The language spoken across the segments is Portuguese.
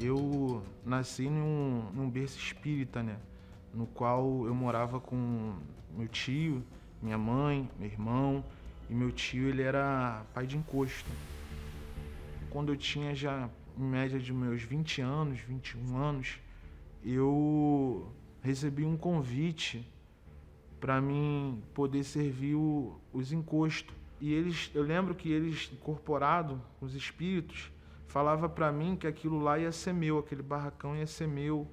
Eu nasci num berço espírita, né? No qual eu morava com meu tio, minha mãe, meu irmão, e meu tio ele era pai de encosto. Quando eu tinha já em média de meus 20 anos, 21 anos, eu recebi um convite para mim poder servir os encostos. E eu lembro que eles, incorporado, os espíritos, falava para mim que aquilo lá ia ser meu, aquele barracão ia ser meu,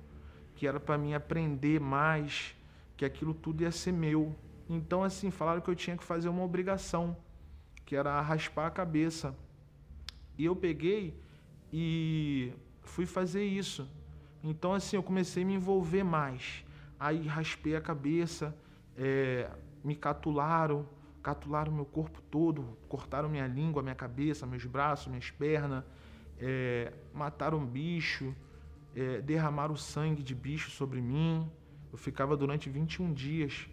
que era para mim aprender mais, que aquilo tudo ia ser meu. Então, assim, falaram que eu tinha que fazer uma obrigação, que era raspar a cabeça. E eu peguei e fui fazer isso. Então, assim, eu comecei a me envolver mais. Aí raspei a cabeça, me catularam meu corpo todo, cortaram minha língua, minha cabeça, meus braços, minhas pernas, mataram bicho, derramaram sangue de bicho sobre mim. Eu ficava durante 21 dias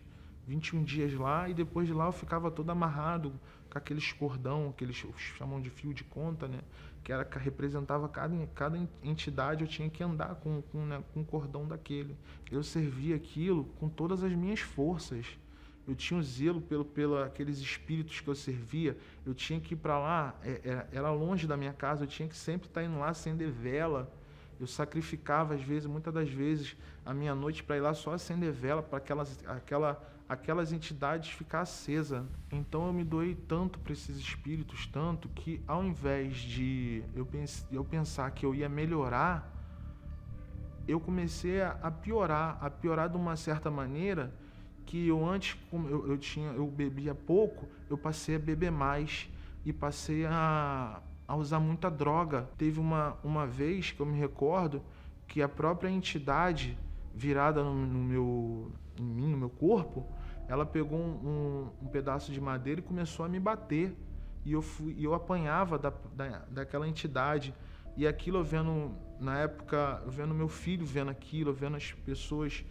lá, e depois de lá eu ficava todo amarrado com aqueles cordão, que eles chamam de fio de conta, né? Que representava cada entidade, eu tinha que andar com um cordão daquele. Eu servia aquilo com todas as minhas forças. Eu tinha um zelo pelo aqueles espíritos que eu servia. Eu tinha que ir para lá, era longe da minha casa, eu tinha que sempre estar indo lá acender vela. Eu sacrificava, às vezes, muitas das vezes, a minha noite para ir lá só acender vela para aquelas entidades ficar acesa. Então eu me doei tanto para esses espíritos, tanto que ao invés de eu pensar que eu ia melhorar, eu comecei a piorar de uma certa maneira, que eu antes, como eu bebia pouco, eu passei a beber mais e passei a usar muita droga. Teve uma vez que eu me recordo que a própria entidade virada em mim, no meu corpo, ela pegou um pedaço de madeira e começou a me bater. E eu apanhava daquela entidade. E aquilo eu vendo, na época, eu vendo meu filho vendo aquilo, eu vendo as pessoas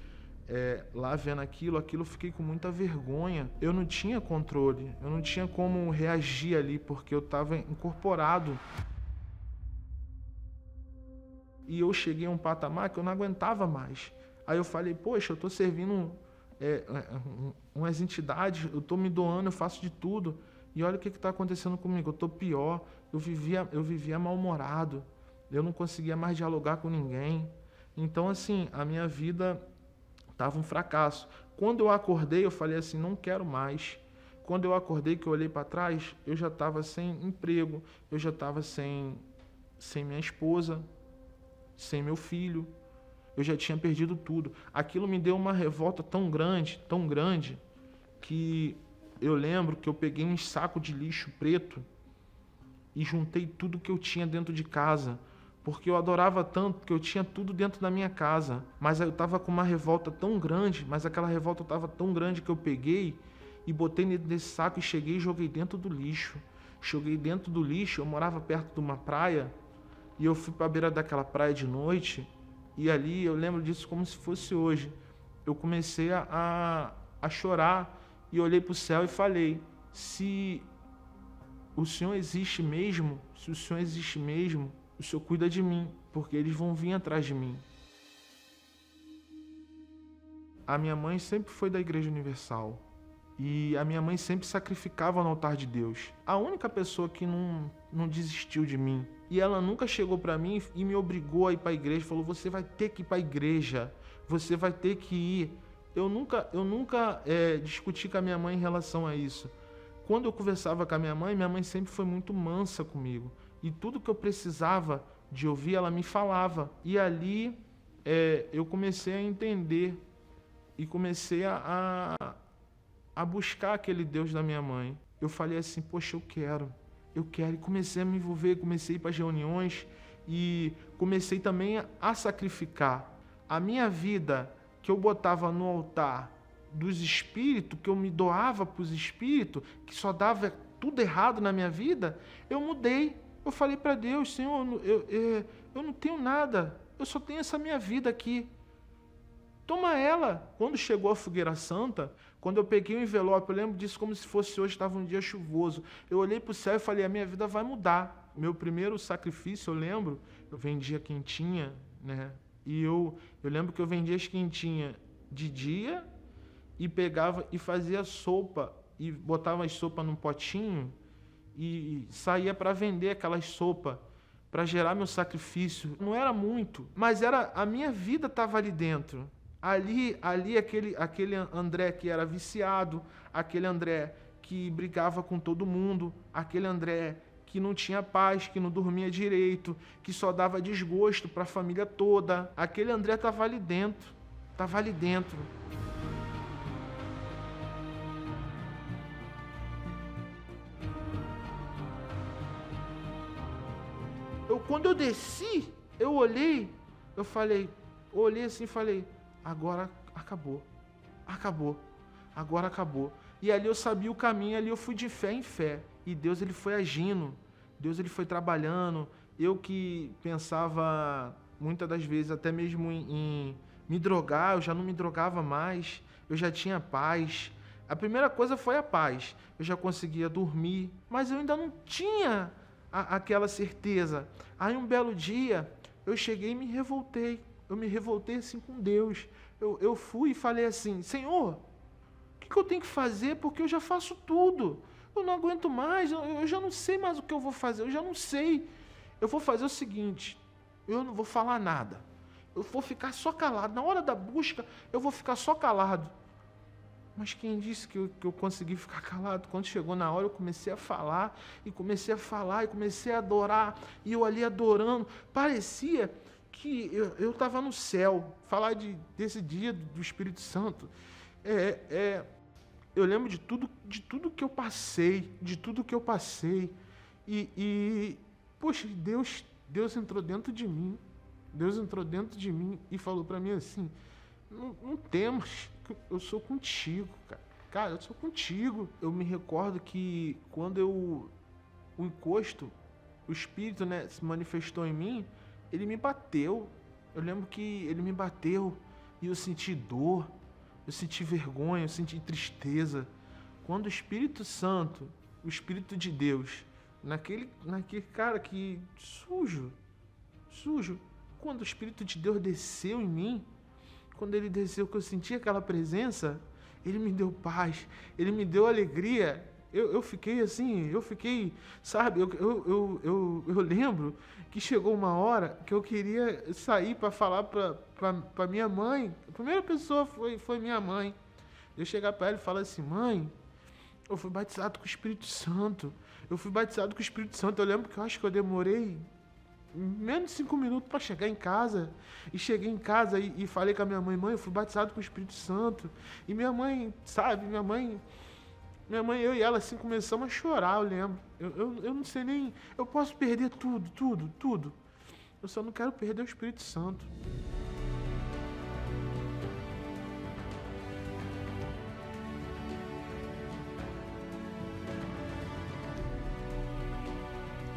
lá vendo aquilo, eu fiquei com muita vergonha. Eu não tinha controle, eu não tinha como reagir ali, porque eu estava incorporado. E eu cheguei a um patamar que eu não aguentava mais. Aí eu falei, poxa, eu estou servindo umas entidades, eu estou me doando, eu faço de tudo. E olha o que está acontecendo comigo, eu estou pior, eu vivia mal-humorado, eu não conseguia mais dialogar com ninguém. Então, assim, a minha vida estava um fracasso. Quando eu acordei, eu falei assim, não quero mais. Quando eu acordei, que eu olhei para trás, eu já estava sem emprego, eu já estava sem minha esposa, sem meu filho. Eu já tinha perdido tudo. Aquilo me deu uma revolta tão grande, que eu lembro que eu peguei um saco de lixo preto e juntei tudo que eu tinha dentro de casa, porque eu adorava tanto que eu tinha tudo dentro da minha casa. Mas eu estava com uma revolta tão grande, mas aquela revolta estava tão grande que eu peguei e botei nesse saco e cheguei e joguei dentro do lixo. Joguei dentro do lixo, eu morava perto de uma praia, e eu fui para a beira daquela praia de noite, e ali eu lembro disso como se fosse hoje. Eu comecei a chorar e olhei para o céu e falei, se o Senhor existe mesmo, o Senhor cuida de mim, porque eles vão vir atrás de mim. A minha mãe sempre foi da Igreja Universal. E a minha mãe sempre sacrificava no altar de Deus. A única pessoa que não desistiu de mim. E ela nunca chegou para mim e me obrigou a ir para a igreja. Falou, você vai ter que ir para a igreja. Você vai ter que ir. Eu nunca discuti com a minha mãe em relação a isso. Quando eu conversava com a minha mãe sempre foi muito mansa comigo. E tudo que eu precisava de ouvir, ela me falava. E ali eu comecei a entender. E comecei a buscar aquele Deus da minha mãe. Eu falei assim, poxa, eu quero. E comecei a me envolver, comecei a ir para as reuniões e comecei também a sacrificar. A minha vida que eu botava no altar dos espíritos, que eu me doava para os espíritos, que só dava tudo errado na minha vida, eu mudei. Eu falei para Deus, Senhor, eu não tenho nada, eu só tenho essa minha vida aqui. Toma ela. Quando chegou a Fogueira Santa, quando eu peguei o envelope, eu lembro disso como se fosse hoje, estava um dia chuvoso. Eu olhei para o céu e falei, a minha vida vai mudar. Meu primeiro sacrifício, eu lembro, eu vendia quentinha, né? E eu lembro que eu vendia as quentinhas de dia e pegava e fazia sopa e botava as sopas num potinho e saía para vender aquelas sopas para gerar meu sacrifício. Não era muito, mas era a minha vida estava ali dentro. Ali aquele André que era viciado, aquele André que brigava com todo mundo, aquele André que não tinha paz, que não dormia direito, que só dava desgosto para a família toda. Aquele André estava ali dentro, estava ali dentro. Quando eu desci, eu olhei assim e falei, agora acabou, agora acabou. E ali eu sabia o caminho, ali eu fui de fé em fé. E Deus, ele foi agindo, Deus, ele foi trabalhando. Eu que pensava, muitas das vezes, até mesmo em me drogar, eu já não me drogava mais, eu já tinha paz. A primeira coisa foi a paz, eu já conseguia dormir, mas eu ainda não tinha aquela certeza. Aí um belo dia, eu cheguei e me revoltei. Eu me revoltei assim com Deus. Eu fui e falei assim, Senhor, o que eu tenho que fazer? Porque eu já faço tudo. Eu não aguento mais, eu já não sei mais o que eu vou fazer, eu já não sei. Eu vou fazer o seguinte, eu não vou falar nada. Eu vou ficar só calado. Na hora da busca, eu vou ficar só calado. Mas quem disse que eu consegui ficar calado? Quando chegou na hora, eu comecei a falar, e comecei a adorar, e eu ali adorando. Parecia que eu estava no céu. Falar desse dia do Espírito Santo. Eu lembro de tudo que eu passei, poxa, Deus entrou dentro de mim. Deus entrou dentro de mim e falou para mim assim, não temas, eu sou contigo, cara. Cara, eu sou contigo. Eu me recordo que quando o encosto, o Espírito, né, se manifestou em mim, ele me bateu. Eu lembro que ele me bateu e eu senti dor, eu senti vergonha, eu senti tristeza. Quando o Espírito Santo, o Espírito de Deus, naquele cara que sujo, quando o Espírito de Deus desceu em mim, quando ele desceu, que eu senti aquela presença, ele me deu paz, ele me deu alegria. Eu fiquei assim, sabe, eu lembro que chegou uma hora que eu queria sair para falar para minha mãe. A primeira pessoa foi minha mãe. Eu chegar para ela e falar assim, mãe, eu fui batizado com o Espírito Santo. Eu lembro que eu acho que eu demorei menos de 5 minutos para chegar em casa. E cheguei em casa e falei com a minha mãe, eu fui batizado com o Espírito Santo. E minha mãe, sabe, minha mãe, eu e ela assim começamos a chorar, eu lembro. Eu não sei nem, eu posso perder tudo. Eu só não quero perder o Espírito Santo.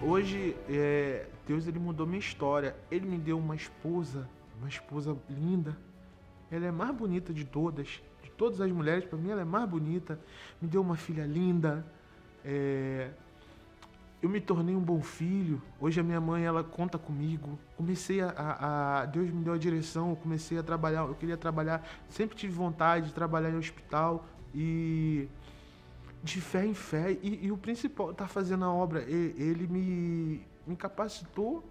Hoje, Deus, ele mudou minha história. Ele me deu uma esposa linda. Ela é a mais bonita de todas as mulheres, para mim ela é mais bonita. Me deu uma filha linda. Eu me tornei um bom filho. Hoje a minha mãe, ela conta comigo. Comecei Deus me deu a direção, eu comecei a trabalhar. Eu queria trabalhar, sempre tive vontade de trabalhar em hospital e de fé em fé, e o principal tá fazendo a obra, ele me capacitou,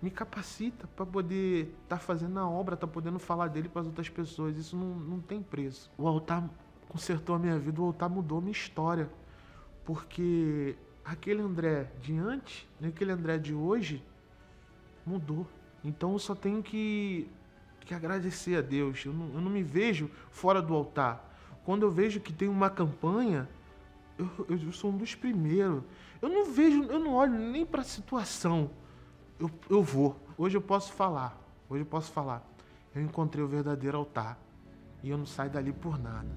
me capacita para poder tá fazendo a obra, tá podendo falar dele para as outras pessoas. Isso não tem preço. O altar consertou a minha vida, o altar mudou a minha história, porque aquele André de antes, aquele André de hoje mudou. Então eu só tenho que agradecer a Deus. Eu não me vejo fora do altar. Quando eu vejo que tem uma campanha, eu sou um dos primeiros. Eu não olho nem para a situação. Eu vou. Hoje eu posso falar. Eu encontrei o verdadeiro altar. E eu não saio dali por nada.